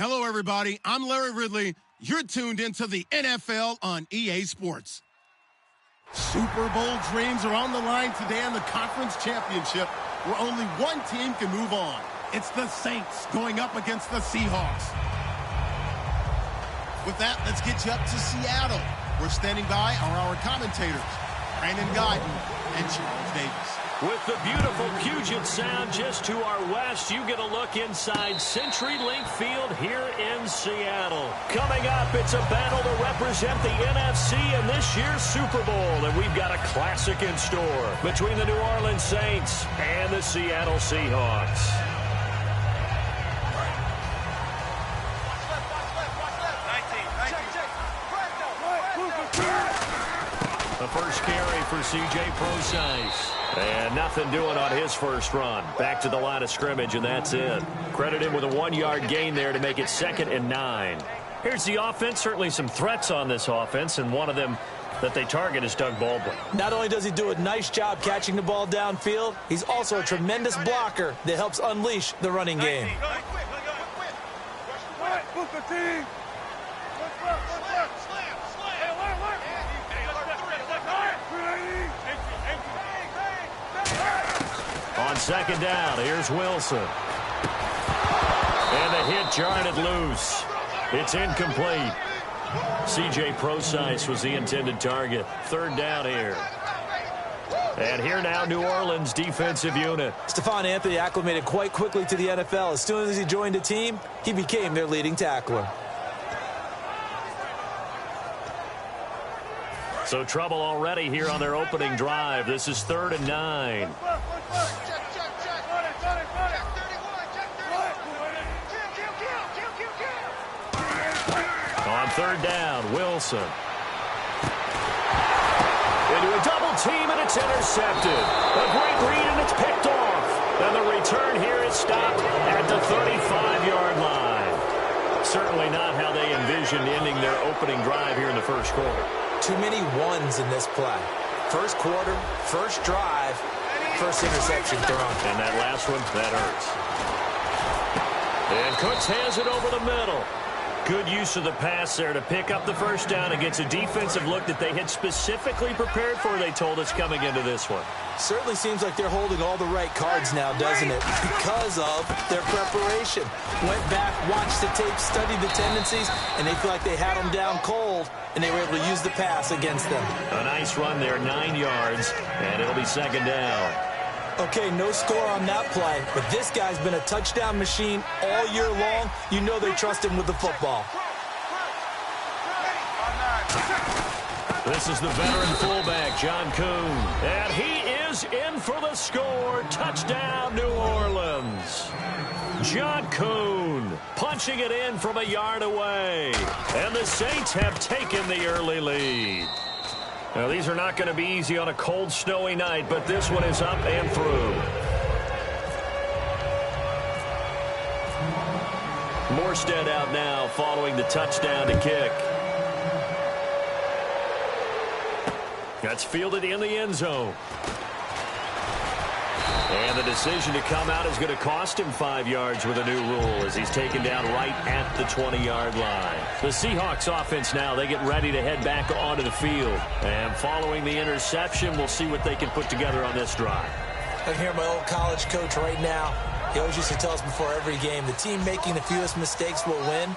Hello, everybody. I'm Larry Ridley. You're tuned into the NFL on EA Sports. Super Bowl dreams are on the line today in the conference championship, where only one team can move on. It's the Saints going up against the Seahawks. With that, let's get you up to Seattle. We're standing by are our commentators, Brandon Guyton and Charles Davis. With the beautiful Puget Sound just to our west, you get a look inside CenturyLink Field here in Seattle. Coming up, it's a battle to represent the NFC in this year's Super Bowl, and we've got a classic in store between the New Orleans Saints and the Seattle Seahawks. The first carry for C.J. Prosise. And nothing doing on his first run. Back to the line of scrimmage, and that's it. Credit him with a 1-yard gain there to make it 2nd and 9. Here's the offense. Certainly some threats on this offense, and one of them that they target is Doug Baldwin. Not only does he do a nice job catching the ball downfield, he's also a tremendous blocker that helps unleash the running game. On 2nd down, here's Wilson. And the hit jarred it loose. It's incomplete. C.J. Prosise was the intended target. 3rd down here. And here now, New Orleans defensive unit. Stephon Anthony acclimated quite quickly to the NFL. As soon as he joined the team, he became their leading tackler. So trouble already here on their opening drive. This is 3rd and 9. On 3rd down, Wilson. Into a double team, and it's intercepted. A great read, and it's picked off. And the return here is stopped at the 35-yard line. Certainly not how they envisioned ending their opening drive here in the first quarter. Too many ones in this play. First quarter, first drive, first interception thrown. And that last one, that hurts. And Cooks has it over the middle. Good use of the pass there to pick up the first down against a defensive look that they had specifically prepared for, they told us, coming into this one. Certainly seems like they're holding all the right cards now, doesn't it? Because of their preparation. Went back, watched the tape, studied the tendencies, and they feel like they had them down cold, and they were able to use the pass against them. A nice run there, 9 yards, and it'll be 2nd down. Okay, no score on that play, but this guy's been a touchdown machine all year long. You know they trust him with the football. This is the veteran fullback, John Kuhn. And he is in for the score. Touchdown, New Orleans. John Kuhn punching it in from a yard away. And the Saints have taken the early lead. Now, these are not going to be easy on a cold, snowy night, but this one is up and through. Morstead out now following the touchdown to kick. That's fielded in the end zone. And the decision to come out is going to cost him 5 yards with a new rule as he's taken down right at the 20-yard line. The Seahawks offense now, they get ready to head back onto the field. And following the interception, we'll see what they can put together on this drive. I can hear my old college coach right now. He always used to tell us before every game, the team making the fewest mistakes will win.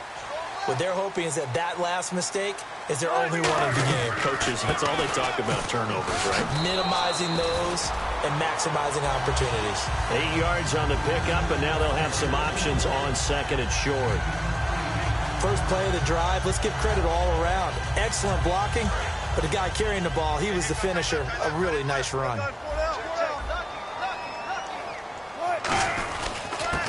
What they're hoping is that last mistake is their only one of the game. Coaches, that's all they talk about, turnovers, right? Minimizing those and maximizing opportunities. 8 yards on the pickup, and now they'll have some options on 2nd and short. First play of the drive, let's give credit all around. Excellent blocking, but the guy carrying the ball, he was the finisher. A really nice run.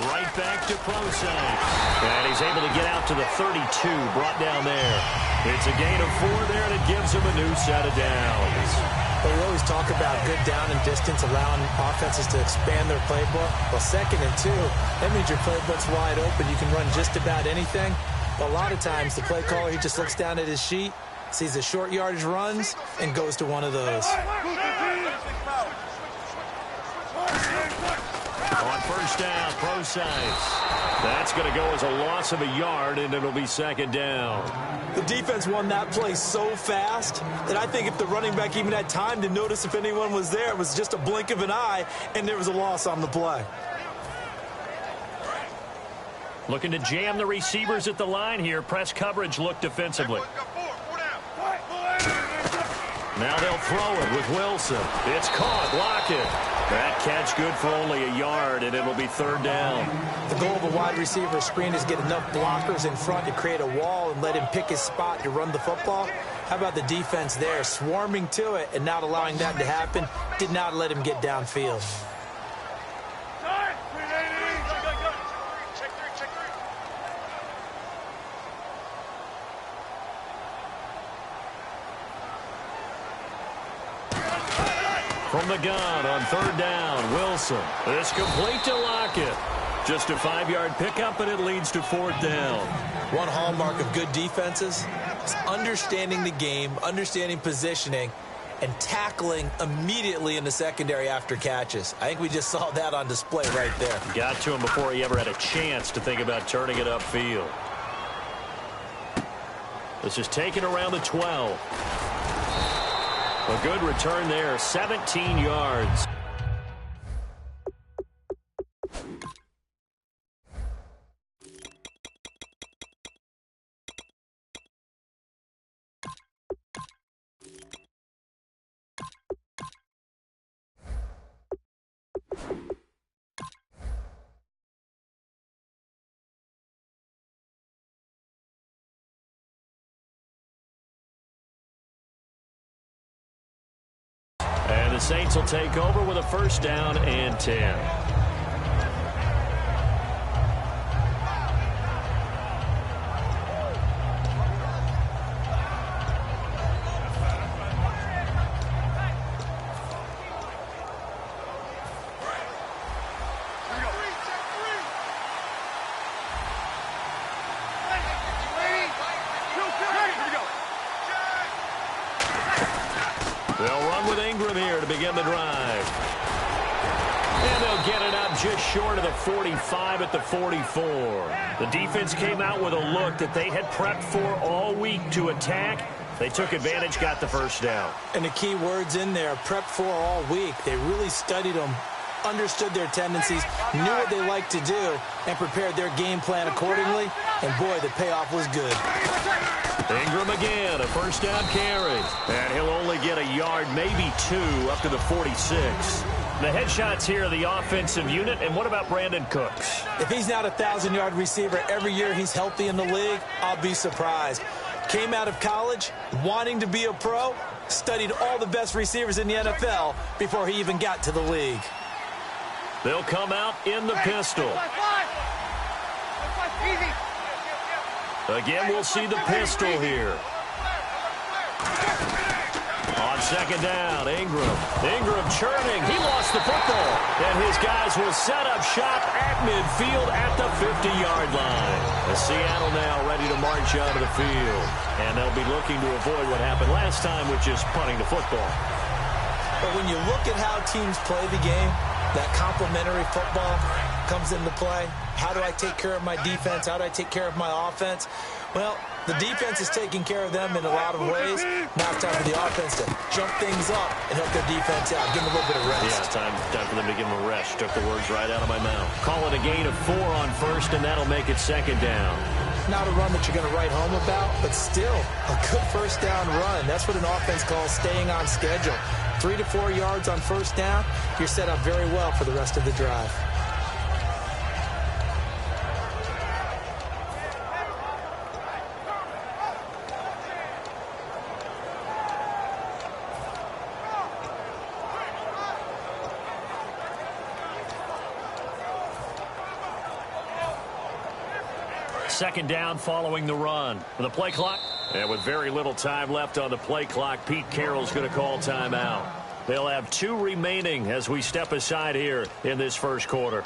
Right back to Prosise. And he's able to get out to the 32, brought down there. It's a gain of 4 there, and it gives him a new set of downs. Well, we always talk about good down and distance, allowing offenses to expand their playbook. Well, 2nd and 2, that means your playbook's wide open. You can run just about anything. But a lot of times, the play caller, he just looks down at his sheet, sees the short yardage runs, and goes to one of those. On first down, Procise. That's going to go as a loss of a yard, and it'll be second down. The defense won that play so fast that I think if the running back even had time to notice if anyone was there, it was just a blink of an eye, and there was a loss on the play. Looking to jam the receivers at the line here. Press coverage look defensively. Now they'll throw it with Wilson. It's caught. Lockett. That catch good for only a yard, and it'll be third down. The goal of a wide receiver screen is get enough blockers in front to create a wall and let him pick his spot to run the football. How about the defense there, swarming to it and not allowing that to happen? Did not let him get downfield. From the gun on third down, Wilson. It's complete to Lockett. Just a 5-yard pickup, and it leads to fourth down. One hallmark of good defenses is understanding the game, understanding positioning, and tackling immediately in the secondary after catches. I think we just saw that on display right there. Got to him before he ever had a chance to think about turning it upfield. This is taken around the 12. A good return there, 17 yards. And the Saints will take over with a first down and 10. They'll run with Ingram here to begin the drive. And they'll get it up just short of the 45 at the 44. The defense came out with a look that they had prepped for all week to attack. They took advantage, got the first down. And the key words in there, prepped for all week. They really studied them, understood their tendencies, knew what they liked to do, and prepared their game plan accordingly. And, boy, the payoff was good. Ingram again, a first down carry. And he'll only get a yard, maybe two, up to the 46. The headshots here are the offensive unit. And what about Brandon Cooks? If he's not a 1,000-yard receiver every year he's healthy in the league, I'll be surprised. Came out of college wanting to be a pro, studied all the best receivers in the NFL before he even got to the league. They'll come out in the pistol. Again, we'll see the pistol here. On second down, Ingram. Ingram churning. He lost the football. And his guys will set up shop at midfield at the 50-yard line. As Seattle now ready to march out of the field. And they'll be looking to avoid what happened last time, which is punting the football. But when you look at how teams play the game, that complementary football comes into play. How do I take care of my defense? How do I take care of my offense? Well, the defense is taking care of them in a lot of ways. Now it's time for the offense to jump things up and help their defense out. Give them a little bit of rest. Yeah, time for them to give them a rest. Took the words right out of my mouth. Call it a gain of 4 on first, and that'll make it second down. Not a run that you're going to write home about, but still a good first down run. That's what an offense calls staying on schedule. 3 to 4 yards on first down, you're set up very well for the rest of the drive. Second down following the run. The play clock. And with very little time left on the play clock, Pete Carroll's going to call timeout. They'll have 2 remaining as we step aside here in this first quarter.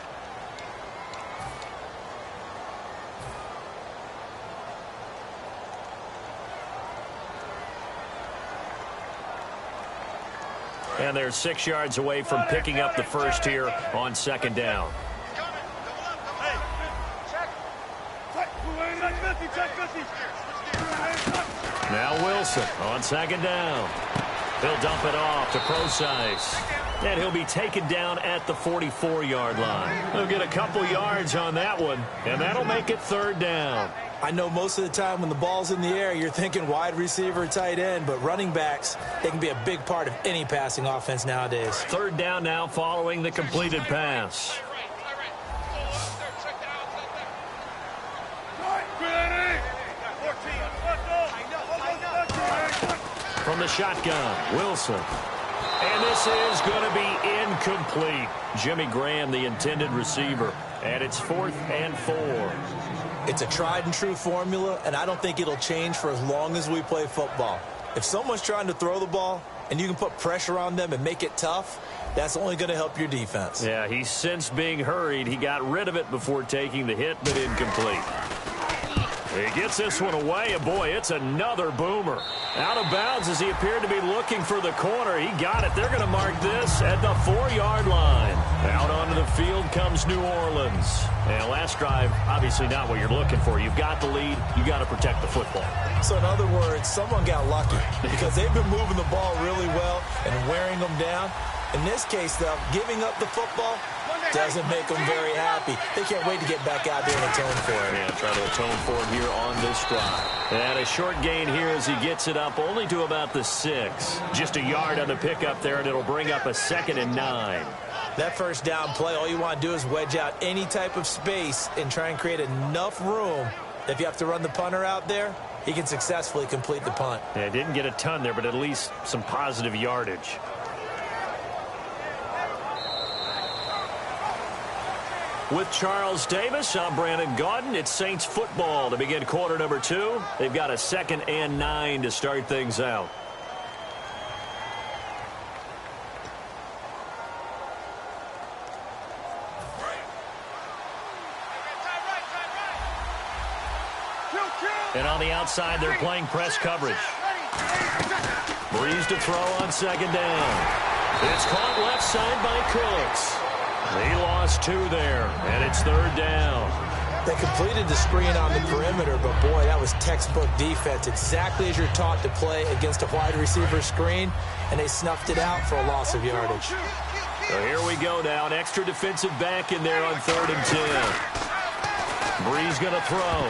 And they're 6 yards away from picking up the first here on second down. Now Wilson on second down. He'll dump it off to Procise. And he'll be taken down at the 44-yard line. He'll get a couple yards on that one, and that'll make it third down. I know most of the time when the ball's in the air, you're thinking wide receiver, tight end, but running backs, they can be a big part of any passing offense nowadays. Third down now following the completed pass. From the shotgun, Wilson. And this is going to be incomplete. Jimmy Graham, the intended receiver. And it's 4th and 4. It's a tried-and-true formula, and I don't think it'll change for as long as we play football. If someone's trying to throw the ball and you can put pressure on them and make it tough, that's only going to help your defense. Yeah, he sensed being hurried. He got rid of it before taking the hit, but incomplete. He gets this one away, and boy, it's another boomer. Out of bounds as he appeared to be looking for the corner. He got it. They're going to mark this at the 4-yard line. Out onto the field comes New Orleans. And last drive, obviously not what you're looking for. You've got the lead. You got to protect the football. So in other words, someone got lucky because they've been moving the ball really well and wearing them down. In this case, though, giving up the football doesn't make them very happy. They can't wait to get back out there and atone for it. Yeah, try to atone for it here on this drive. And a short gain here as he gets it up only to about the 6. Just a yard on the pickup there, and it'll bring up a 2nd and 9. That first down play, all you want to do is wedge out any type of space and try and create enough room. If you have to run the punter out there, he can successfully complete the punt. Yeah, didn't get a ton there, but at least some positive yardage. With Charles Davis, I'm Brandon Gaudin. It's Saints football to begin quarter number 2. They've got a 2nd and 9 to start things out. And on the outside, they're playing press coverage. Breeze to throw on second down. It's caught left side by Cooks. He lost 2 there, and it's third down. They completed the screen on the perimeter, but boy, that was textbook defense. Exactly as you're taught to play against a wide receiver screen, and they snuffed it out for a loss of yardage. So here we go now, an extra defensive back in there on 3rd and 10. Breeze going to throw,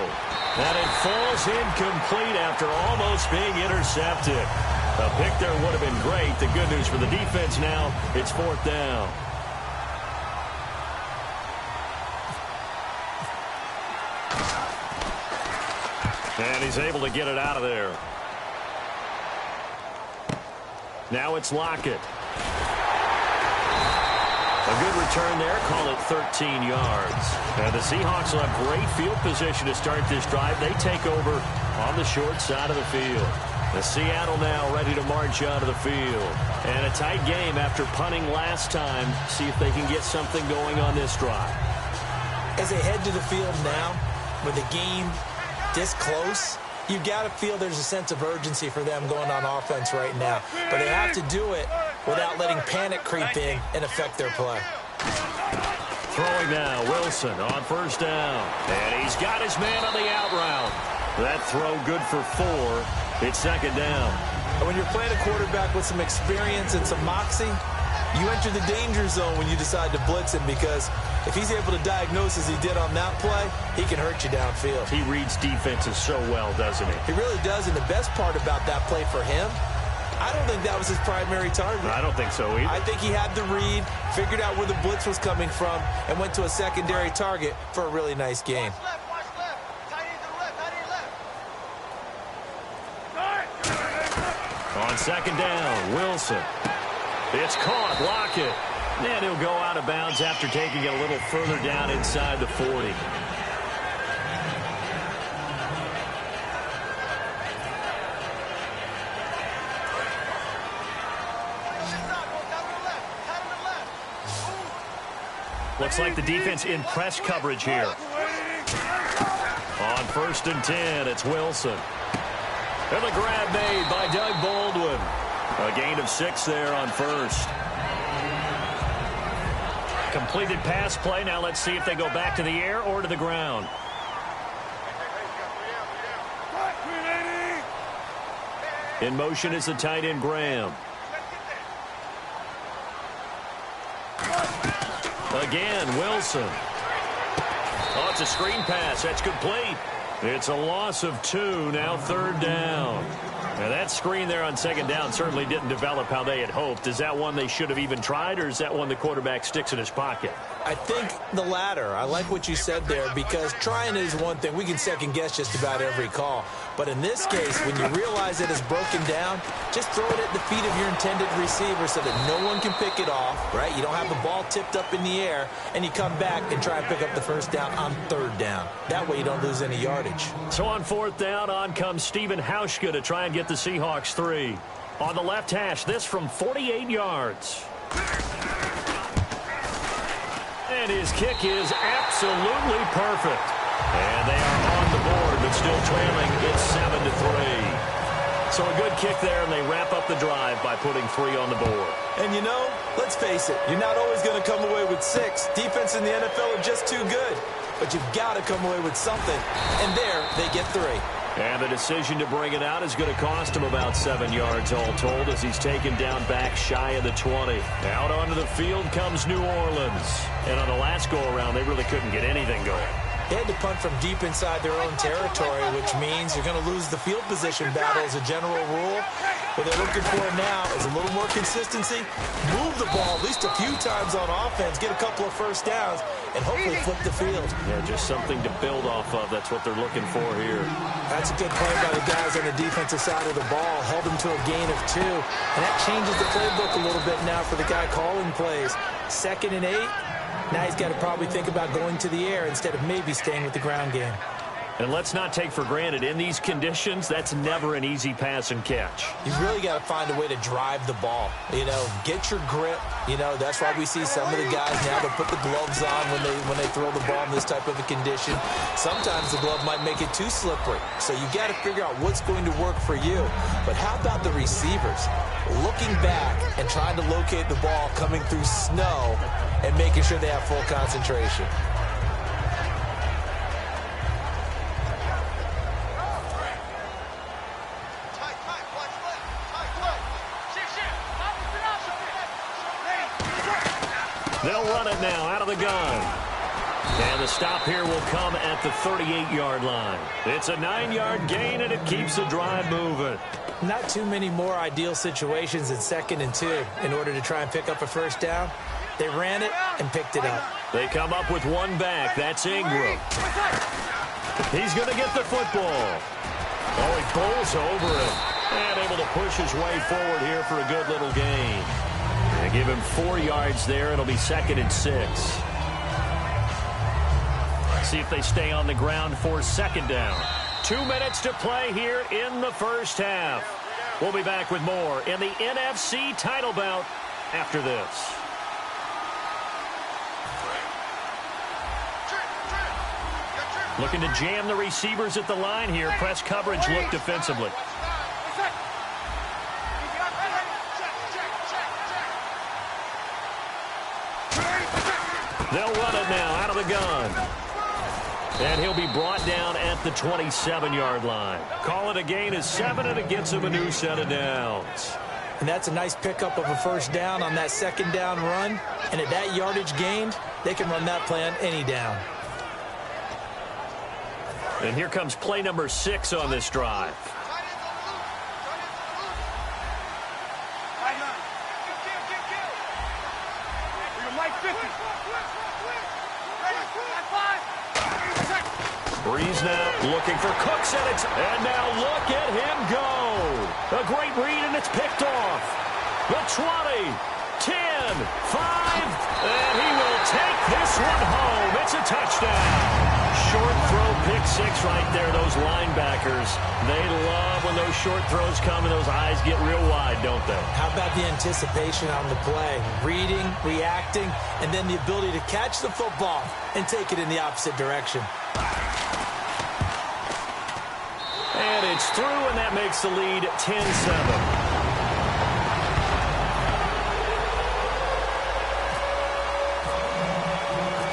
and it falls incomplete after almost being intercepted. A pick there would have been great. The good news for the defense now, it's 4th down. And he's able to get it out of there. Now it's Lockett. A good return there. Call it 13 yards. And the Seahawks will have great field position to start this drive. They take over on the short side of the field. The Seattle now ready to march out of the field. And a tight game after punting last time. See if they can get something going on this drive. As they head to the field now, with the game this close, you've got to feel there's a sense of urgency for them going on offense right now. But they have to do it without letting panic creep in and affect their play. Throwing now, Wilson on first down. And he's got his man on the out route. That throw good for 4. It's second down. And when you're playing a quarterback with some experience and some moxie, you enter the danger zone when you decide to blitz him, because if he's able to diagnose as he did on that play, he can hurt you downfield. He reads defenses so well, doesn't he? He really does, and the best part about that play for him, I don't think that was his primary target. I don't think so either. I think he had the read, figured out where the blitz was coming from, and went to a secondary target for a really nice gain. On second down, Wilson. It's caught, Lockett. And he'll go out of bounds after taking it a little further down inside the 40. Looks like the defense in press coverage here. On 1st and 10, it's Wilson. And the grab made by Doug Baldwin. A gain of 6 there on 1st. Completed pass play. Now let's see if they go back to the air or to the ground. In motion is the tight end, Graham. Again, Wilson. Oh, it's a screen pass. That's complete. It's a loss of 2, now 3rd down. Now, that screen there on 2nd down certainly didn't develop how they had hoped. Is that one they should have even tried, or is that one the quarterback sticks in his pocket? I think the latter. I like what you said there, because trying is one thing. We can second-guess just about every call. But in this case, when you realize it is broken down, just throw it at the feet of your intended receiver so that no one can pick it off, right? You don't have the ball tipped up in the air, and you come back and try and pick up the 1st down on 3rd down. That way you don't lose any yardage. So on 4th down, on comes Steven Hauschka to try and get the Seahawks 3. On the left hash, this from 48 yards. And his kick is absolutely perfect. And they are on the board, but still trailing. It's 7-3. So a good kick there, and they wrap up the drive by putting 3 on the board. And you know, let's face it, you're not always going to come away with 6. Defense in the NFL are just too good. But you've got to come away with something. And there, they get 3. And the decision to bring it out is going to cost him about 7 yards all told, as he's taken down back shy of the 20. Out onto the field comes New Orleans. And on the last go-around, they really couldn't get anything going. They had to punt from deep inside their own territory, which means you're going to lose the field position battle as a general rule. What they're looking for now is a little more consistency, move the ball at least a few times on offense, get a couple of 1st downs, and hopefully flip the field. Yeah, just something to build off of. That's what they're looking for here. That's a good play by the guys on the defensive side of the ball. Held them to a gain of 2. And that changes the playbook a little bit now for the guy calling plays. 2nd and 8. Now he's got to probably think about going to the air instead of maybe staying with the ground game. And let's not take for granted, in these conditions, that's never an easy pass and catch. You've really got to find a way to drive the ball. You know, get your grip. You know, that's why we see some of the guys now that put the gloves on when they throw the ball in this type of a condition. Sometimes the glove might make it too slippery. So you got to figure out what's going to work for you. But how about the receivers? Looking back and trying to locate the ball coming through snow and making sure they have full concentration. They'll run it now out of the gun. And the stop here will come at the 38-yard line. It's a 9-yard gain, and it keeps the drive moving. Not too many more ideal situations in 2nd and 2 in order to try and pick up a 1st down. They ran it and picked it up. They come up with 1 back. That's Ingram. He's going to get the football. Oh, he bowls over it. And able to push his way forward here for a good little gain. They give him 4 yards there. It'll be 2nd and 6. See if they stay on the ground for 2nd down. 2 minutes to play here in the 1st half. We'll be back with more in the NFC title bout after this. Looking to jam the receivers at the line here. Press coverage look defensively. They'll run it now out of the gun. And he'll be brought down at the 27-yard line. Call it a gain of 7, and it gets him a new set of downs. And that's a nice pickup of a 1st down on that 2nd down run. And at that yardage gained, they can run that play on any down. And here comes play number 6 on this drive. Breeze now looking for Cooks, and now look at him go. A great read, and it's picked off. The 20, 10, 5, and he will take this one home. It's a touchdown. Short throw, pick 6 right there. Those linebackers, they love when those short throws come and those eyes get real wide, don't they? How about the anticipation on the play? Reading, reacting, and then the ability to catch the football and take it in the opposite direction. And it's through, and that makes the lead 10-7.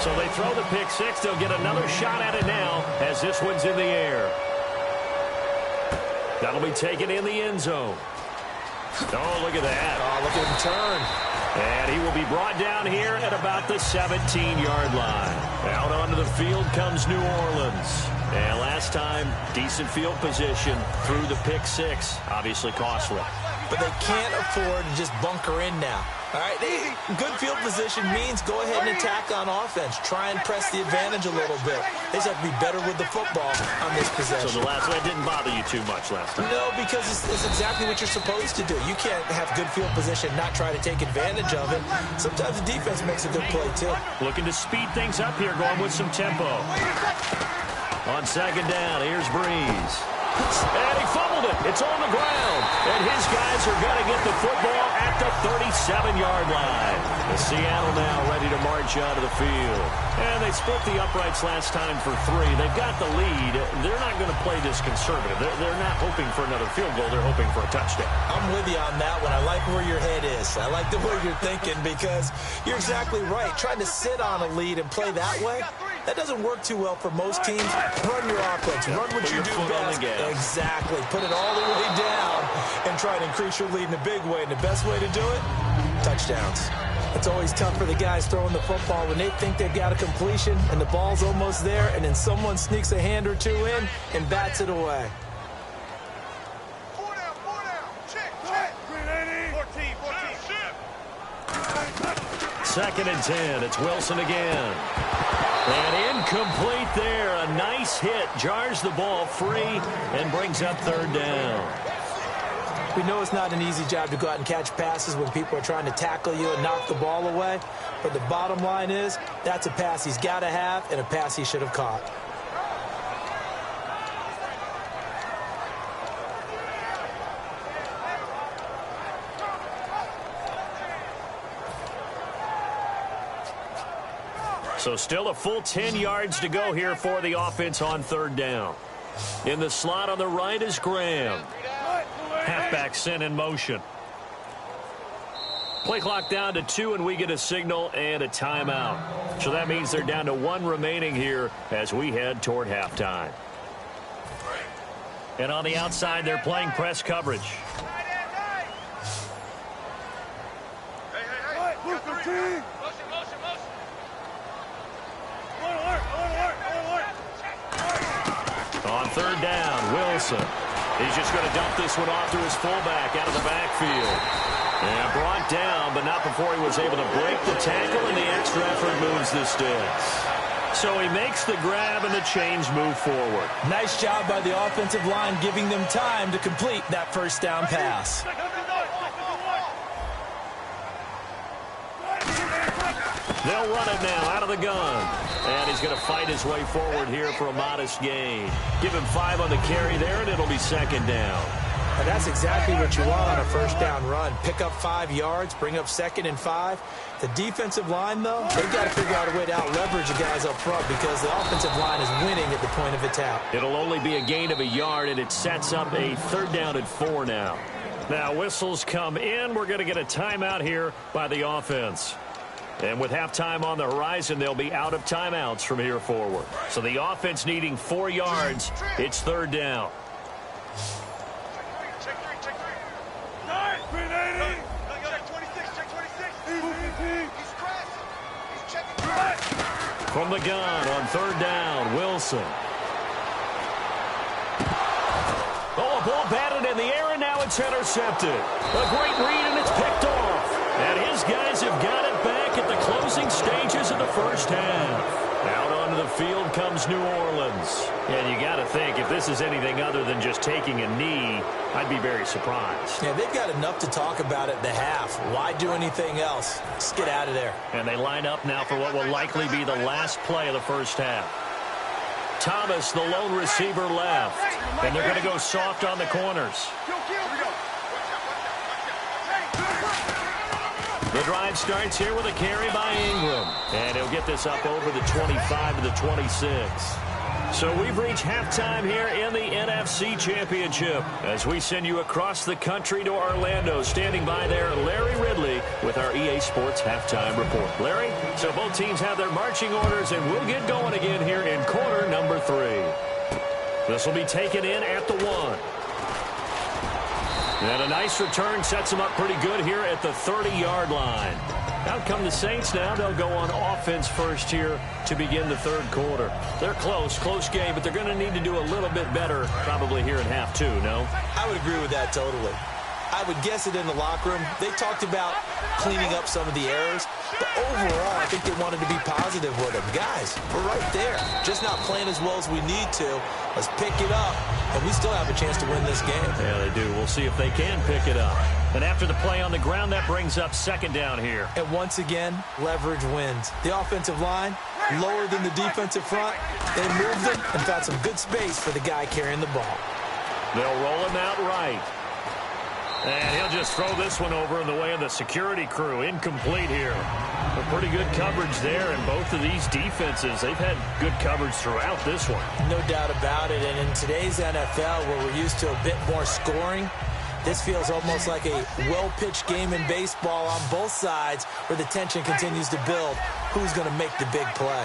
So they throw the pick 6. They'll get another shot at it now as this one's in the air. That'll be taken in the end zone. Oh, look at that. Oh, look at him turn. And he will be brought down here at about the 17-yard line. Out onto the field comes New Orleans. And last time, decent field position through the pick six. Obviously costly. But they can't afford to just bunker in now. All right, good field position means go ahead and attack on offense. Try and press the advantage a little bit. They just have to be better with the football on this possession. So that didn't bother you too much last time? No, because it's exactly what you're supposed to do. You can't have good field position, not try to take advantage of it. Sometimes the defense makes a good play, too. Looking to speed things up here, going with some tempo. On second down, here's Breeze. And he fumbled it. It's on the ground. And his guys are going to get the football at the 37-yard line. The Seattle now ready to march out of the field. And they split the uprights last time for 3. They've got the lead. They're not going to play this conservative. They're not hoping for another field goal. They're hoping for a touchdown. I'm with you on that one. I like where your head is. I like the way you're thinking because you're exactly right. Trying to sit on a lead and play that way, that doesn't work too well for most teams. Run your offense. Run what you do best. Exactly. Put it all the way down and try to increase your lead in a big way. And the best way to do it, touchdowns. It's always tough for the guys throwing the football when they think they've got a completion and the ball's almost there, and then someone sneaks a hand or two in and bats it away. 4 down. Check. 14. Second and 10. It's Wilson again. And incomplete there. A nice hit. Jars the ball free and brings up third down. We know it's not an easy job to go out and catch passes when people are trying to tackle you and knock the ball away. But the bottom line is that's a pass he's got to have and a pass he should have caught. So still a full 10 yards to go here for the offense on third down. In the slot on the right is Graham. Halfback sent in motion. Play clock down to 2, and we get a signal and a timeout. So that means they're down to 1 remaining here as we head toward halftime. And on the outside, they're playing press coverage. On third down, Wilson. He's just going to dump this one off to his fullback out of the backfield. And brought down, but not before he was able to break the tackle, and the extra effort moves the sticks. So he makes the grab, and the chains move forward. Nice job by the offensive line giving them time to complete that first down pass. They'll run it now out of the gun. And he's going to fight his way forward here for a modest gain. Give him 5 on the carry there, and it'll be second down. And that's exactly what you want on a first down run. Pick up 5 yards, bring up 2nd and 5. The defensive line, though, they've got to figure out a way to out-leverage the guys up front because the offensive line is winning at the point of attack. It'll only be a gain of a yard, and it sets up a third down and 4 now. Now whistles come in. We're going to get a timeout here by the offense. And with halftime on the horizon, they'll be out of timeouts from here forward. So the offense needing 4 yards. It's third down. Check 3. Nice. 380. Check 26. He's crashing. He's checking. From the gun on third down, Wilson. Oh, a ball batted in the air, and now it's intercepted. A great read, and it's picked off. And his guys have got it back at the closing stages of the first half. Out onto the field comes New Orleans. And you got to think, if this is anything other than just taking a knee, I'd be very surprised. Yeah, they've got enough to talk about at the half. Why do anything else? Just get out of there. And they line up now for what will likely be the last play of the first half. Thomas, the lone receiver, left. And they're going to go soft on the corners. The drive starts here with a carry by Ingram. And he'll get this up over the 25 to the 26. So we've reached halftime here in the NFC Championship as we send you across the country to Orlando. Standing by there, Larry Ridley with our EA Sports Halftime Report. Larry, so both teams have their marching orders, and we'll get going again here in quarter number 3. This will be taken in at the 1. And a nice return sets them up pretty good here at the 30-yard line. Out come the Saints now. They'll go on offense first here to begin the third quarter. They're close game, but they're going to need to do a little bit better probably here in half two, no? I would agree with that totally. I would guess it in the locker room. They talked about cleaning up some of the errors, but overall, I think they wanted to be positive with them. Guys, we're right there. Just not playing as well as we need to. Let's pick it up, and we still have a chance to win this game. Yeah, they do. We'll see if they can pick it up. And after the play on the ground, that brings up second down here. And once again, leverage wins. The offensive line, lower than the defensive front. They moved them and found some good space for the guy carrying the ball. They'll roll him out right. And he'll just throw this one over in the way of the security crew. Incomplete here. But pretty good coverage there, and both of these defenses, they've had good coverage throughout this one. No doubt about it. And in today's NFL, where we're used to a bit more scoring, this feels almost like a well-pitched game in baseball on both sides where the tension continues to build. Who's going to make the big play?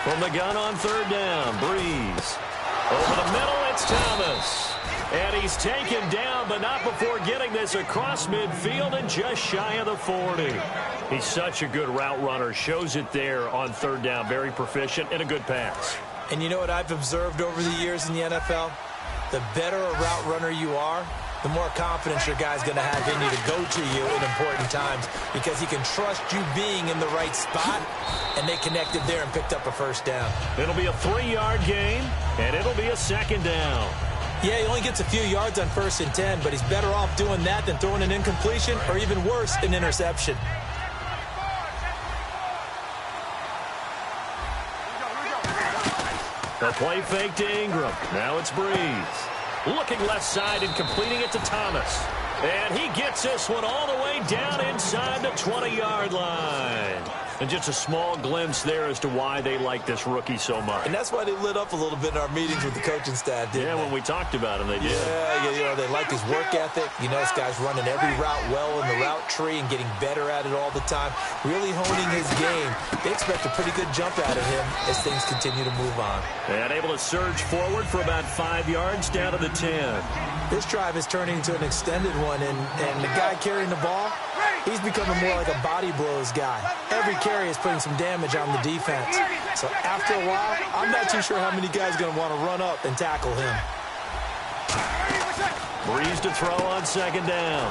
From the gun on third down, Breeze. Over the middle, it's Thomas. And he's taken down, but not before getting this across midfield and just shy of the 40. He's such a good route runner. Shows it there on third down. Very proficient and a good pass. And you know what I've observed over the years in the NFL? The better a route runner you are, the more confidence your guy's going to have in you to go to you in important times because he can trust you being in the right spot, and they connected there and picked up a first down. It'll be a 3-yard gain, and it'll be a second down. Yeah, he only gets a few yards on 1st and 10, but he's better off doing that than throwing an incompletion or even worse, an interception. The play fake to Ingram. Now it's Breeze. Looking left side and completing it to Thomas. And he gets this one all the way down inside the 20-yard line. And just a small glimpse there as to why they like this rookie so much. And that's why they lit up a little bit in our meetings with the coaching staff, didn't they? Yeah, when we talked about him, they did. Yeah, you know, they like his work ethic. You know, this guy's running every route well in the route tree and getting better at it all the time. Really honing his game. They expect a pretty good jump out of him as things continue to move on. And able to surge forward for about 5 yards down to the 10. This drive is turning into an extended one, and the guy carrying the ball, he's becoming more like a body blows guy. Every carry is putting some damage on the defense. So after a while, I'm not too sure how many guys are going to want to run up and tackle him. Breeze to throw on second down.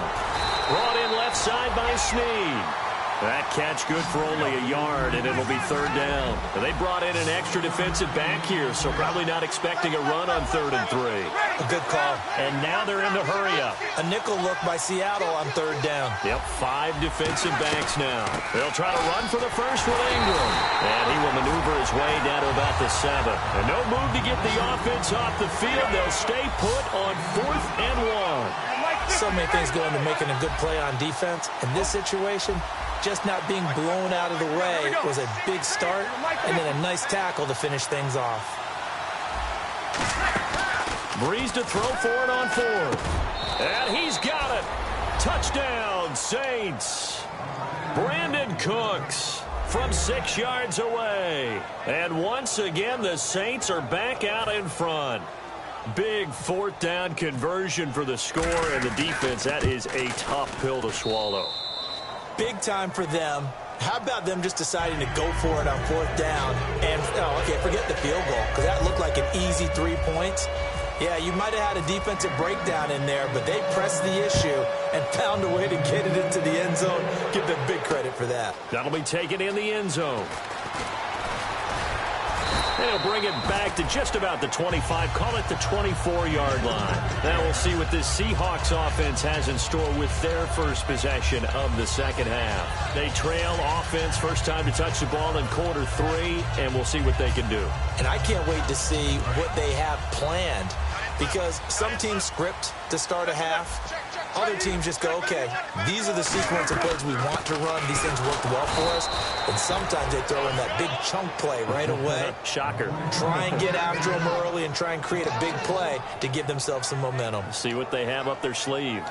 Brought in left side by Snead. That catch good for only a yard, and it'll be third down. And they brought in an extra defensive back here, so probably not expecting a run on 3rd and 3. A good call. And now they're in the hurry up. A nickel look by Seattle on 3rd down. Yep, 5 defensive backs now. They'll try to run for the first with Ingram. And he will maneuver his way down to about the 7. And no move to get the offense off the field. They'll stay put on 4th and 1. So many things go into making a good play on defense. In this situation, just not being blown out of the way was a big start, and then a nice tackle to finish things off. Breeze to throw for it on 4th. And he's got it. Touchdown, Saints. Brandon Cooks from 6 yards away. And once again, the Saints are back out in front. Big 4th down conversion for the score, and the defense, that is a tough pill to swallow. Big time for them. How about them just deciding to go for it on 4th down? And, okay, forget the field goal, because that looked like an easy 3 points. Yeah, you might have had a defensive breakdown in there, but they pressed the issue and found a way to get it into the end zone. Give them big credit for that. That'll be taken in the end zone. They'll bring it back to just about the 25, call it the 24-yard line. Now we'll see what this Seahawks offense has in store with their first possession of the second half. They trail offense, first time to touch the ball in quarter 3, and we'll see what they can do. And I can't wait to see what they have planned, because some teams script to start a half. Other teams just go, okay, these are the sequence of plays we want to run. These things worked well for us. And sometimes they throw in that big chunk play right away. Shocker. Try and get after them early and try and create a big play to give themselves some momentum. See what they have up their sleeve.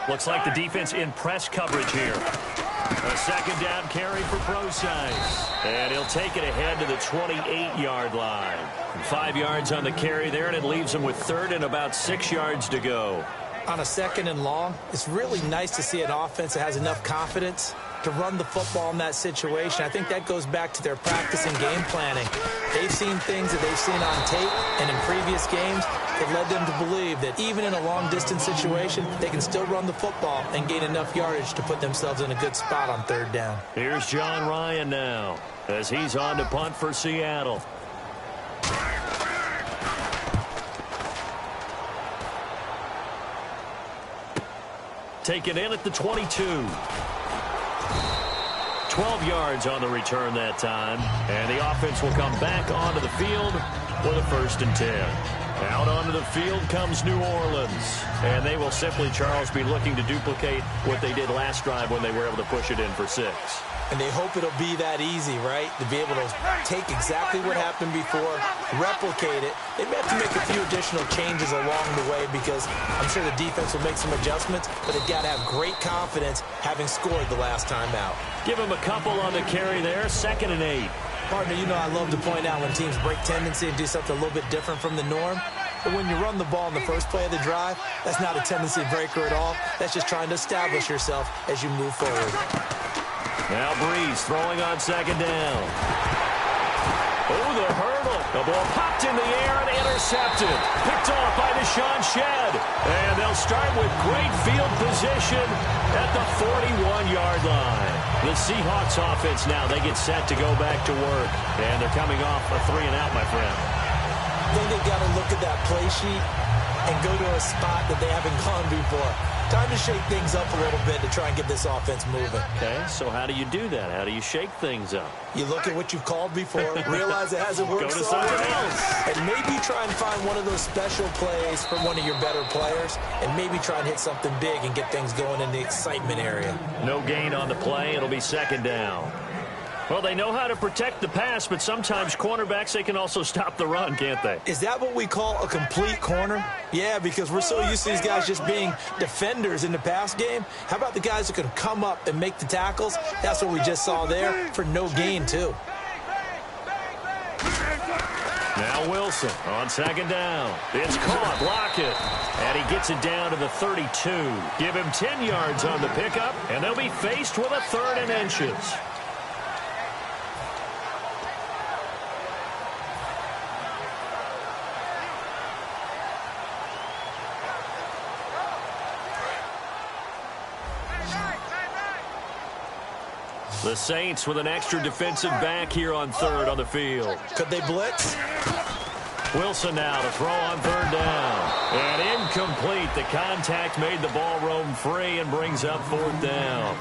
Looks like the defense in press coverage here. A second down carry for Procise. And he'll take it ahead to the 28-yard line. 5 yards on the carry there, and it leaves him with third and about 6 yards to go. On a second and long, it's really nice to see an offense that has enough confidence to run the football in that situation. I think that goes back to their practice and game planning. They've seen things that they've seen on tape, and in previous games, it led them to believe that even in a long-distance situation, they can still run the football and gain enough yardage to put themselves in a good spot on third down. Here's John Ryan now as he's on to punt for Seattle. Taken in at the 22. 12 yards on the return that time. And the offense will come back onto the field for the 1st and 10. Out onto the field comes New Orleans. And they will simply, Charles, be looking to duplicate what they did last drive when they were able to push it in for 6. And they hope it'll be that easy, right? To be able to take exactly what happened before, replicate it. They may have to make a few additional changes along the way because I'm sure the defense will make some adjustments, but they've got to have great confidence having scored the last time out. Give him a couple on the carry there, 2nd and 8. Partner, you know I love to point out when teams break tendency and do something a little bit different from the norm. But when you run the ball in the first play of the drive, that's not a tendency breaker at all. That's just trying to establish yourself as you move forward. Now Breeze throwing on 2nd down. Oh, the hurdle. The ball popped in the air and intercepted. Picked off by Deshaun Shedd. And they'll start with great field position at the 41-yard line. The Seahawks offense now, they get set to go back to work. And they're coming off a 3-and-out, my friend. I think they've got to look at that play sheet and go to a spot that they haven't gone before. Time to shake things up a little bit to try and get this offense moving. Okay, so how do you do that? How do you shake things up? You look at what you've called before, realize it hasn't worked Go to somewhere something else. And maybe try and find one of those special plays from one of your better players, and maybe try and hit something big and get things going in the excitement area. No gain on the play. It'll be 2nd down. Well, they know how to protect the pass, but sometimes cornerbacks, they can also stop the run, can't they? Is that what we call a complete corner? Yeah, because we're so used to these guys just being defenders in the pass game. How about the guys who can come up and make the tackles? That's what we just saw there for no gain, too. Now Wilson on 2nd down. It's caught. Block it. And he gets it down to the 32. Give him 10 yards on the pickup, and they'll be faced with a 3rd and inches. The Saints with an extra defensive back here on 3rd on the field. Could they blitz? Wilson now to throw on 3rd down. And incomplete. The contact made the ball roam free and brings up 4th down.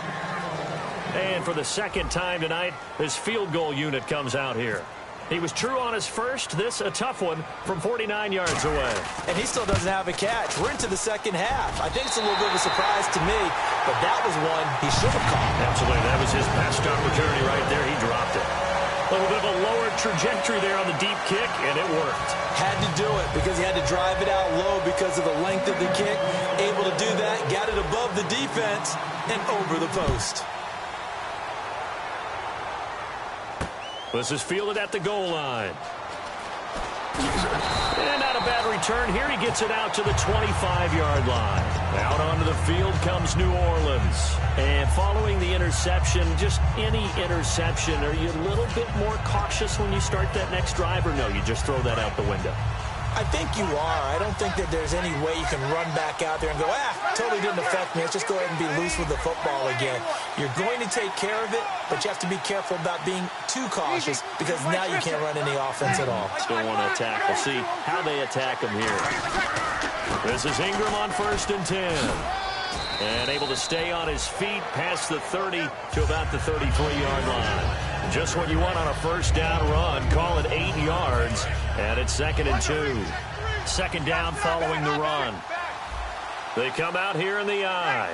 And for the 2nd time tonight, his field goal unit comes out here. He was true on his first. This a tough one from 49 yards away. And he still doesn't have a catch. We're into the 2nd half. I think it's a little bit of a surprise to me, but that was one he should have caught. Absolutely. That was his best opportunity right there. He dropped it. A little bit of a lower trajectory there on the deep kick, and it worked. Had to do it because he had to drive it out low because of the length of the kick. Able to do that, got it above the defense and over the post. This is fielded at the goal line. And not a bad return here. He gets it out to the 25-yard line. Out onto the field comes New Orleans. And following the interception, just any interception, are you a little bit more cautious when you start that next drive, or no, you just throw that out the window? I think you are. I don't think that there's any way you can run back out there and go, totally didn't affect me. Let's just go ahead and be loose with the football again. You're going to take care of it, but you have to be careful about being too cautious because now you can't run any offense at all. Still want to attack. We'll see how they attack him here. This is Ingram on 1st and 10. And able to stay on his feet past the 30 to about the 33-yard line. Just what you want on a 1st down run. Call it 8 yards. And it's 2nd and 2. 2nd down following the run. They come out here in the eye.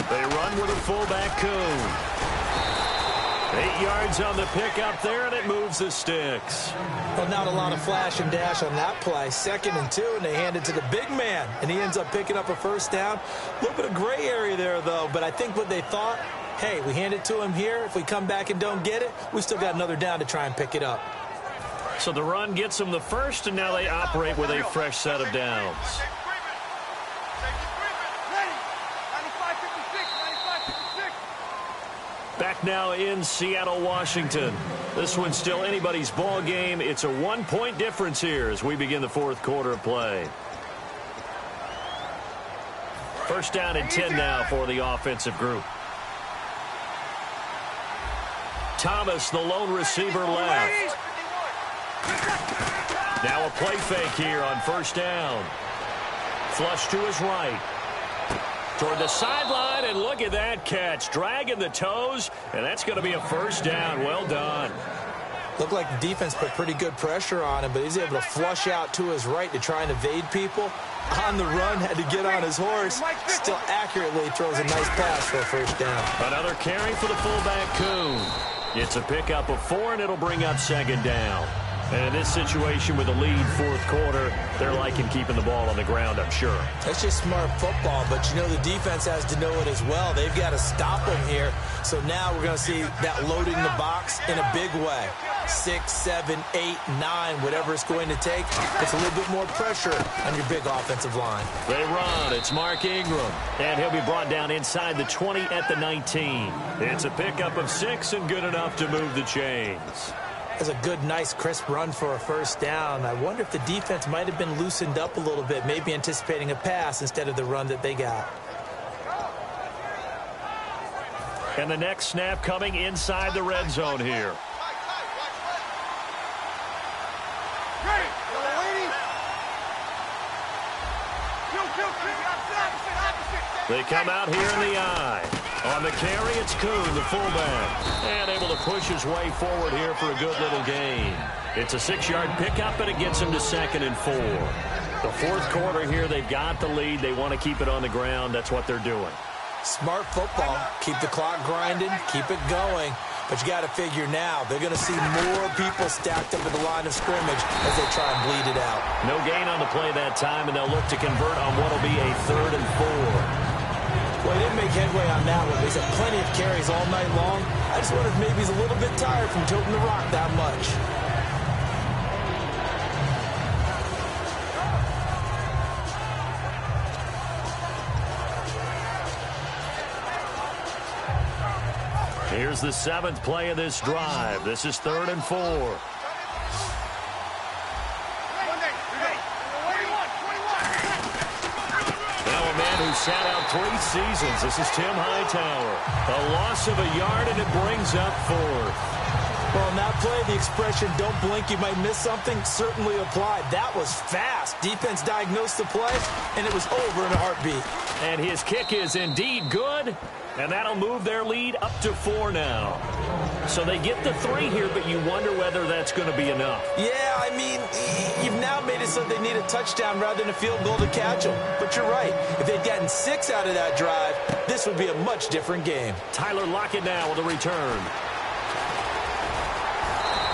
They run with a fullback Coon. 8 yards on the pickup there, and it moves the sticks. Well, not a lot of flash and dash on that play. 2nd and 2, and they hand it to the big man, and he ends up picking up a first down. A little bit of gray area there, though, but I think what they thought, hey, we hand it to him here. If we come back and don't get it, we still got another down to try and pick it up. So the run gets them the first, and now they operate with a fresh set of downs. Back now in Seattle, Washington. This one's still anybody's ball game. It's a 1-point difference here as we begin the 4th quarter of play. First down and 10 now for the offensive group. Thomas, the lone receiver, left. Now a play fake here on first down. Flush to his right. Toward the sideline, and look at that catch. Dragging the toes, and that's going to be a first down. Well done. Looked like the defense put pretty good pressure on him, but he's able to flush out to his right to try and evade people. On the run, had to get on his horse. Still accurately throws a nice pass for a first down. Another carry for the fullback, Kuhn. It's a pickup of 4, and it'll bring up 2nd down. And in this situation with a lead 4th quarter, they're liking keeping the ball on the ground, I'm sure. That's just smart football, but you know the defense has to know it as well. They've got to stop them here. So now we're going to see that loading the box in a big way. 6, 7, 8, 9, whatever it's going to take. It's a little bit more pressure on your big offensive line. They run. It's Mark Ingram. And he'll be brought down inside the 20 at the 19. It's a pickup of 6 and good enough to move the chains. That's a good, nice, crisp run for a first down. I wonder if the defense might have been loosened up a little bit, maybe anticipating a pass instead of the run that they got. And the next snap coming inside the red zone here. They come out here in the eye. On the carry, it's Kuhn, the fullback. And able to push his way forward here for a good little gain. It's a 6-yard pickup, and it gets him to 2nd and 4. The 4th quarter here, they've got the lead. They want to keep it on the ground. That's what they're doing. Smart football. Keep the clock grinding. Keep it going. But you got to figure now, they're going to see more people stacked up at the line of scrimmage as they try and bleed it out. No gain on the play that time, and they'll look to convert on what will be a 3rd and 4. Well, he didn't make headway on that one. He's had plenty of carries all night long. I just wonder if maybe he's a little bit tired from toting the rock that much. Here's the 7th play of this drive. This is 3rd and 4. Who sat out 3 seasons. This is Tim Hightower. A loss of a yard, and it brings up 4th. Well, on that play, the expression, don't blink, you might miss something, certainly applied. That was fast. Defense diagnosed the play, and it was over in a heartbeat. And his kick is indeed good, and that'll move their lead up to 4 now. So they get the 3 here, but you wonder whether that's going to be enough. Yeah, I mean, you've now made it so they need a touchdown rather than a field goal to catch them. But you're right. If they'd gotten 6 out of that drive, this would be a much different game. Tyler Lockett now with a return.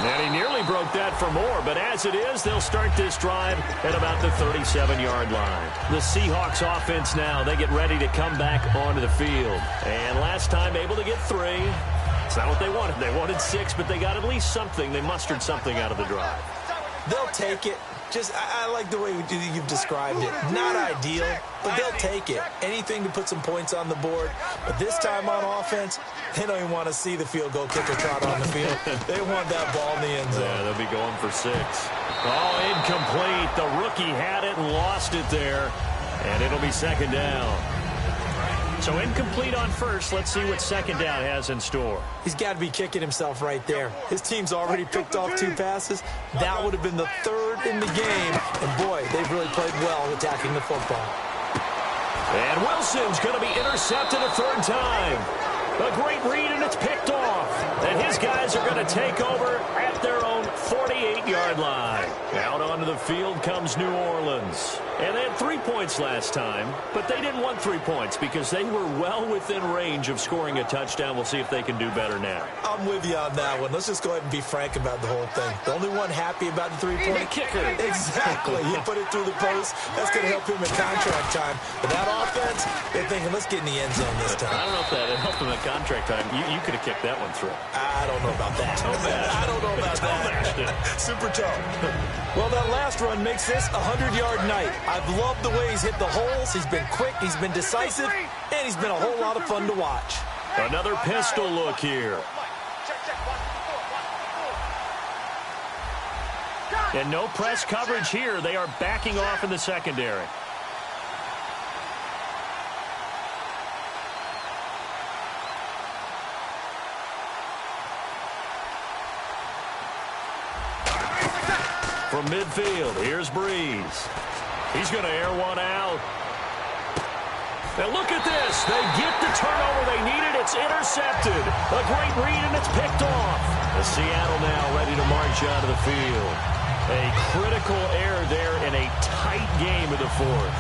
And he nearly broke that for more, but as it is, they'll start this drive at about the 37-yard line. The Seahawks offense now, they get ready to come back onto the field. And last time able to get 3. It's not what they wanted. They wanted 6, but they got at least something. They mustered something out of the drive. They'll take it. I like the way you've described it. Not ideal, but they'll take it. Anything to put some points on the board. But this time on offense, they don't even want to see the field goal kicker trot on the field. They want that ball in the end zone. Yeah, they'll be going for 6. Oh, incomplete. The rookie had it and lost it there. And it'll be 2nd down. So incomplete on first. Let's see what 2nd down has in store. He's got to be kicking himself right there. His team's already picked off 2 passes. That would have been the 3rd in the game. And, boy, they've really played well attacking the football. And Wilson's going to be intercepted a 3rd time. A great read, and it's picked off. And his guys are going to take over at their own 48-yard line. Out onto the field comes New Orleans. And they had 3 points last time, but they didn't want 3 points because they were well within range of scoring a touchdown. We'll see if they can do better now. I'm with you on that one. Let's just go ahead and be frank about the whole thing. The only one happy about the three-point kicker. Exactly. He put it through the post. That's going to help him in contract time. But that offense, they're thinking, let's get in the end zone this time. I don't know if that helped him in contract time. You could have kicked that one through. I don't know about that. I don't know about that. Super toe. Well, that last run makes this a 100-yard night. I've loved the way he's hit the holes. He's been quick. He's been decisive. And he's been a whole lot of fun to watch. Another pistol look here. And no press coverage here. They are backing off in the secondary. From midfield, here's Breeze. He's going to air one out. And look at this. They get the turnover they needed. It's intercepted. A great read, and it's picked off. The Seattle now ready to march onto the field. A critical error there in a tight game of the fourth.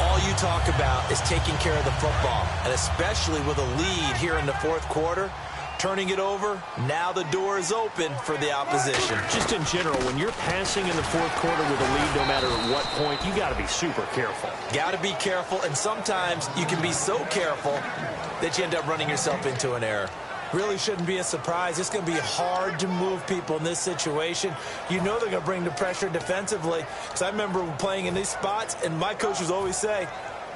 All you talk about is taking care of the football, and especially with a lead here in the fourth quarter. Turning it over, now the door is open for the opposition. Just in general, when you're passing in the fourth quarter with a lead, no matter at what point, you got to be super careful. Got to be careful, and sometimes you can be so careful that you end up running yourself into an error. Really shouldn't be a surprise. It's going to be hard to move people in this situation. You know they're going to bring the pressure defensively. Because I remember playing in these spots, and my coaches always say,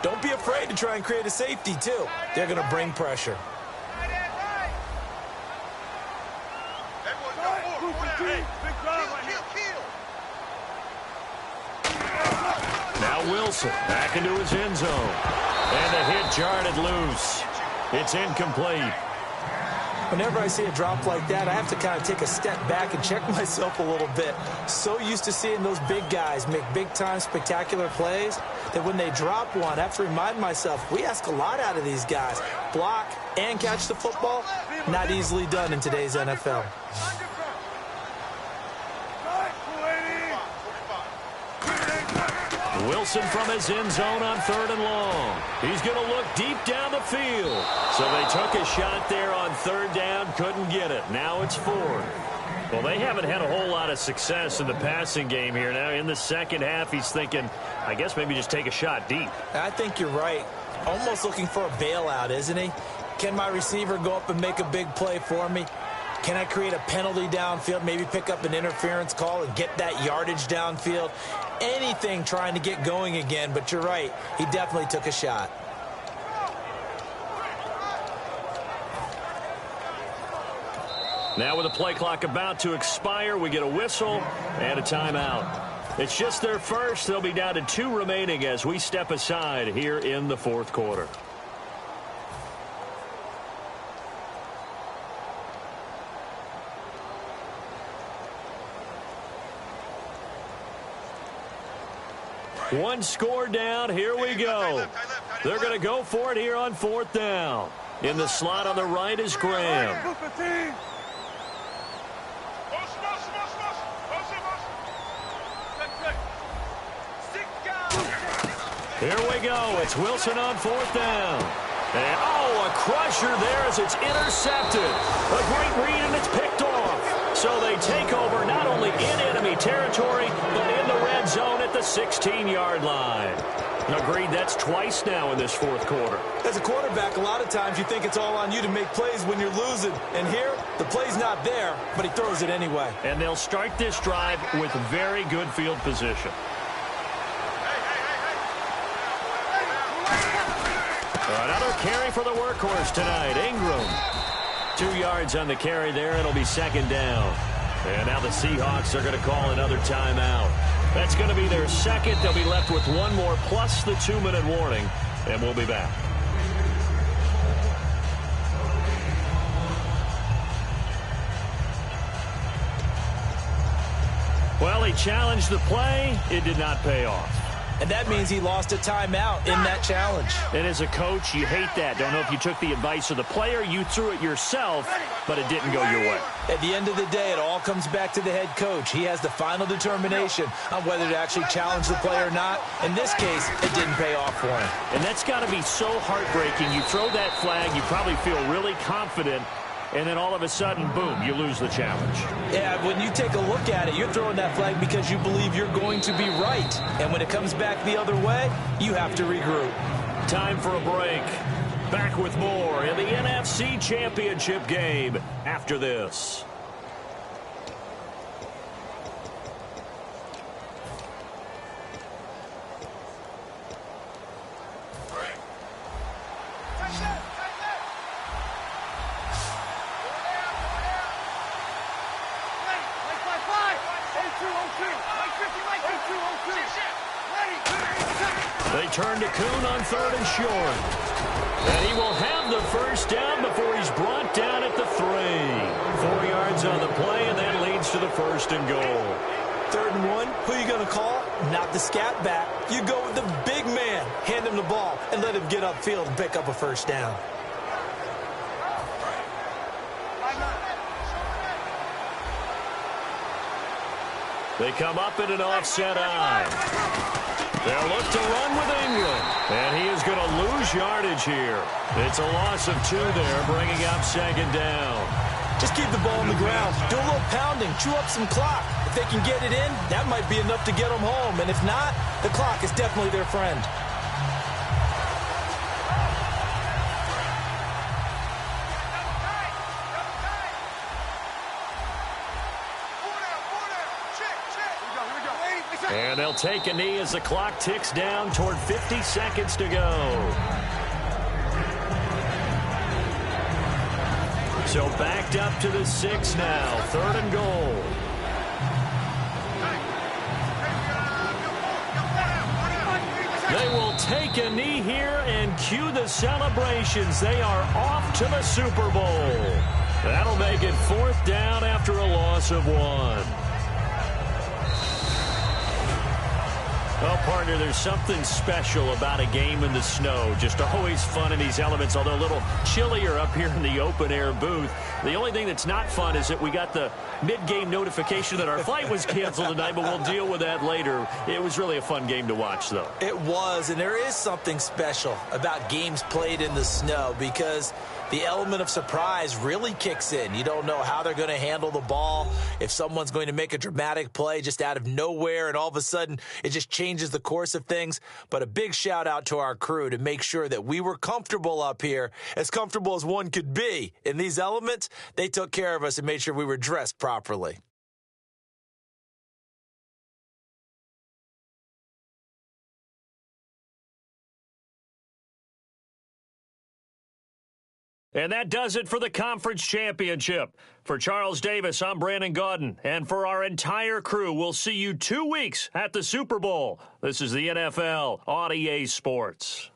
don't be afraid to try and create a safety, too. They're going to bring pressure. Now Wilson back into his end zone. And the hit jarred it loose. It's incomplete. Whenever I see a drop like that, I have to kind of take a step back and check myself a little bit. So used to seeing those big guys make big-time spectacular plays that when they drop one, I have to remind myself, we ask a lot out of these guys. Block and catch the football, not easily done in today's NFL. Wilson from his end zone on 3rd and long. He's going to look deep down the field. So they took a shot there on 3rd down, couldn't get it. Now it's 4th. Well, they haven't had a whole lot of success in the passing game here. Now in the second half, he's thinking, I guess maybe just take a shot deep. I think you're right. Almost looking for a bailout, isn't he? Can my receiver go up and make a big play for me? Can I create a penalty downfield, maybe pick up an interference call and get that yardage downfield? Anything trying to get going again, but you're right. He definitely took a shot. Now with the play clock about to expire, we get a whistle and a timeout. It's just their first. They'll be down to 2 remaining as we step aside here in the fourth quarter. One score down. Here we go. They're going to go for it here on 4th down. In the slot on the right is Graham. Here we go. It's Wilson on 4th down. And, a crusher there as it's intercepted. A great read, and it's picked off. So they take over not only in enemy territory, but in the red zone at the 16-yard line. Agreed, that's twice now in this fourth quarter. As a quarterback, a lot of times you think it's all on you to make plays when you're losing. And here, the play's not there, but he throws it anyway. And they'll start this drive with very good field position. Another carry for the workhorse tonight, Ingram. 2 yards on the carry there, and it'll be 2nd down. And now the Seahawks are going to call another timeout. That's going to be their second. They'll be left with one more plus the 2-minute warning, and we'll be back. Well, he challenged the play. It did not pay off. and that means he lost a timeout in that challenge. And as a coach, you hate that. Don't know if you took the advice of the player, you threw it yourself, but it didn't go your way. At the end of the day, it all comes back to the head coach. He has the final determination on whether to actually challenge the play or not. In this case, it didn't pay off for him. And that's got to be so heartbreaking. You throw that flag, you probably feel really confident, and then all of a sudden, boom, you lose the challenge. Yeah, when you take a look at it, you're throwing that flag because you believe you're going to be right. And when it comes back the other way, you have to regroup. Time for a break. Back with more in the NFC Championship game after this. They turn to Kuhn on 3rd and short. And he will have the first down before he's brought down at the 3. 4 yards on the play, and that leads to the 1st and goal. 3rd and 1, who are you going to call? Not the scat back. You go with the big man. Hand him the ball and let him get upfield and pick up a first down. They come up in an offset eye. They'll look to run with England. And he is going to lose yardage here. It's a loss of 2 there, bringing up 2nd down. Just keep the ball on the ground. Do a little pounding. Chew up some clock. If they can get it in, that might be enough to get them home. And if not, the clock is definitely their friend. And they'll take a knee as the clock ticks down toward 50 seconds to go. So backed up to the 6 now. 3rd and goal. They will take a knee here and cue the celebrations. They are off to the Super Bowl. That'll make it 4th down after a loss of 1. Well, partner, there's something special about a game in the snow. Just always fun in these elements, although a little chillier up here in the open-air booth. The only thing that's not fun is that we got the mid-game notification that our flight was canceled tonight, but we'll deal with that later. It was really a fun game to watch, though. It was, and there is something special about games played in the snow because the element of surprise really kicks in. You don't know how they're going to handle the ball, if someone's going to make a dramatic play just out of nowhere, and all of a sudden it just changes the course of things. But a big shout out to our crew to make sure that we were comfortable up here, as comfortable as one could be. In these elements, they took care of us and made sure we were dressed properly. And that does it for the conference championship. For Charles Davis, I'm Brandon Gaudin. And for our entire crew, we'll see you 2 weeks at the Super Bowl. This is the NFL on EA Sports.